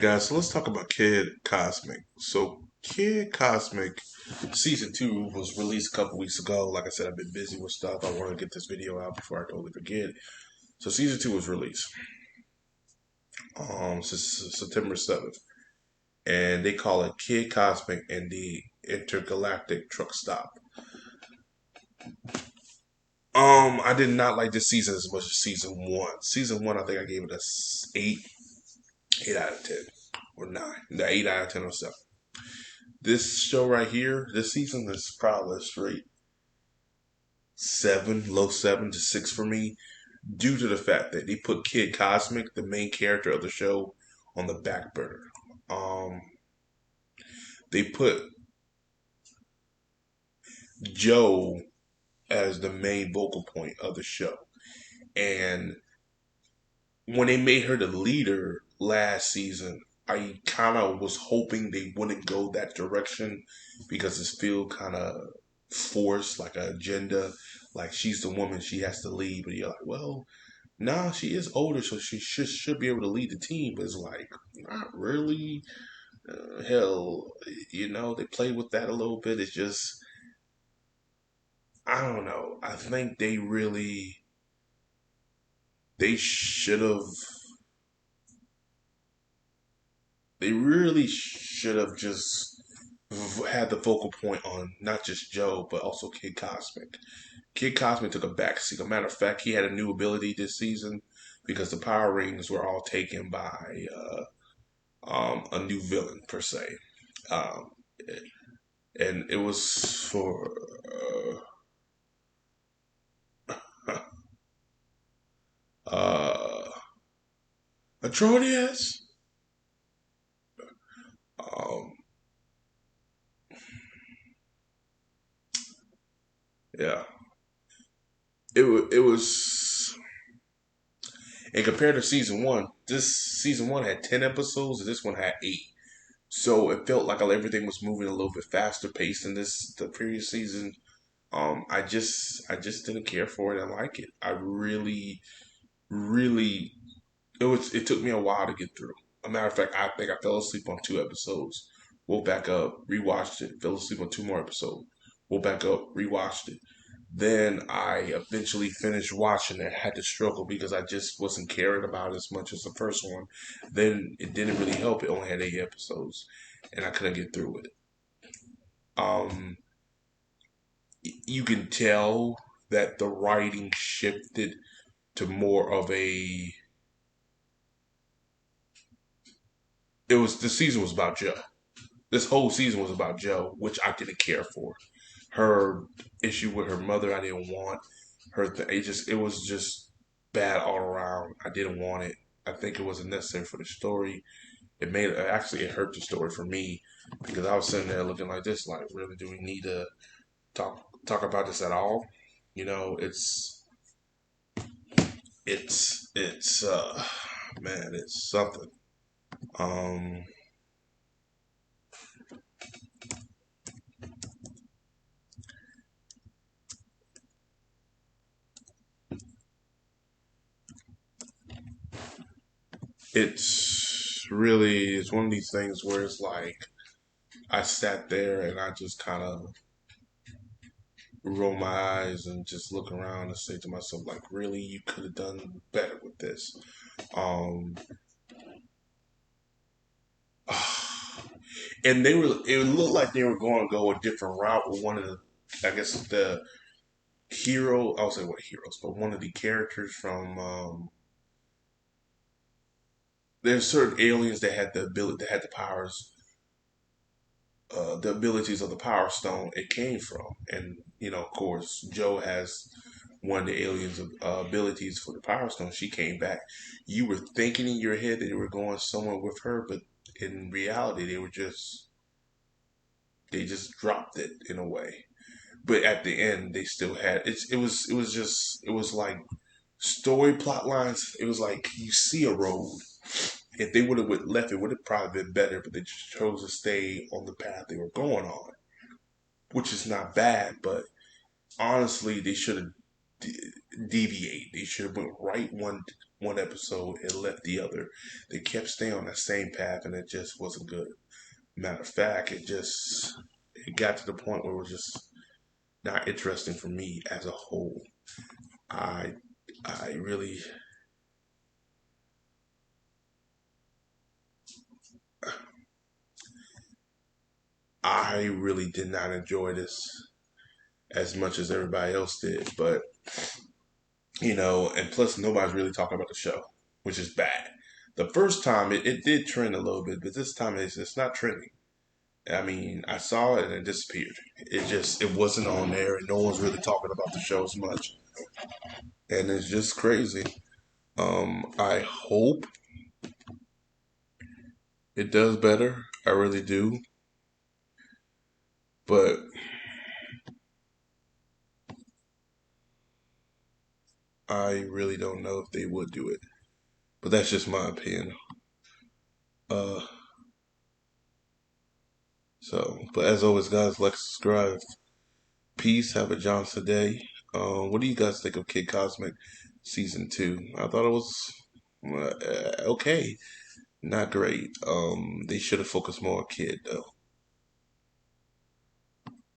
Guys, so let's talk about Kid Cosmic. So, Kid Cosmic season two was released a couple weeks ago. Like I said, I've been busy with stuff. I want to get this video out before I totally forget. So, season two was released September 7th, and they call it Kid Cosmic and the Intergalactic Truck Stop. I did not like this season as much as season one. Season one, I think I gave it a 8 out of 10, or 9, the 8 out of 10 or 7. This show right here, this season is probably a straight 7, low 7 to 6 for me, due to the fact that they put Kid Cosmic, the main character of the show, on the back burner. Um, they put Joe as the main vocal point of the show, and when they made her the leader last season, I kind of was hoping they wouldn't go that direction because it's feel kind of forced, like an agenda, like she's the woman, she has to lead. But you're like, well, nah, she is older, so she should be able to lead the team. But it's like, not really. Hell, they play with that a little bit. It's just, I don't know. I think they should have They really should have just had the focal point on not just Joe, but also Kid Cosmic. Kid Cosmic took a backseat. A matter of fact, he had a new ability this season because the Power Rings were all taken by a new villain, per se. Um, and it was for uh, Atronius. Um, yeah, it was. And compared to season one, this season one had 10 episodes, and this one had 8. So it felt like everything was moving a little bit faster paced than the previous season. I just didn't care for it. I like it. I really, it took me a while to get through. A matter of fact, I think I fell asleep on 2 episodes. Woke back up, rewatched it, fell asleep on 2 more episodes. Woke back up, rewatched it. Then I eventually finished watching it. Had to struggle because I just wasn't caring about it as much as the first one. Then it didn't really help. It only had 8 episodes, and I couldn't get through it. Um, you can tell that the writing shifted to more of a. It was the season was about Joe. This whole season was about Joe, which I didn't care for. Her issue with her mother, I didn't want her. It was just bad all around. I didn't want it. I think it wasn't necessary for the story. It hurt the story for me because I was sitting there looking like this, like, really, do we need to talk about this at all? You know, it's man, it's something. Um, it's one of these things where it's like I sat there and I just kind of roll my eyes and just look around and say to myself, like, really, you could have done better with this. Um, and it looked like they were going to go a different route with one of the, I guess the hero. I'll say what heroes, but one of the characters from. There's certain aliens that had the ability, that had the abilities of the Power Stone it came from, and of course, Joe has one of the aliens' abilities for the Power Stone. She came back. You were thinking in your head that they were going somewhere with her, but in reality, they just dropped it in a way. But at the end, they still had it was like story plot lines. It was like you see a road. If they would have left, it would have probably been better. But they just chose to stay on the path they were going on, which is not bad. But honestly, they should have deviated. They should have went right one. one episode and left the other. They kept staying on that same path, and it just wasn't good. Matter of fact, it got to the point where it was just not interesting for me as a whole. I I really I really did not enjoy this as much as everybody else did. But and plus nobody's really talking about the show, which is bad. The first time it did trend a little bit, but this time it's not trending. I mean, I saw it and it disappeared. It wasn't on there, and no one's really talking about the show as much, and it's just crazy. I hope it does better. I really do, but I really don't know if they would do it. But that's just my opinion. Uh, but as always, guys, like, subscribe. Peace. Have a Johnson day. What do you guys think of Kid Cosmic season 2? I thought it was okay, not great. They should have focused more on Kid though.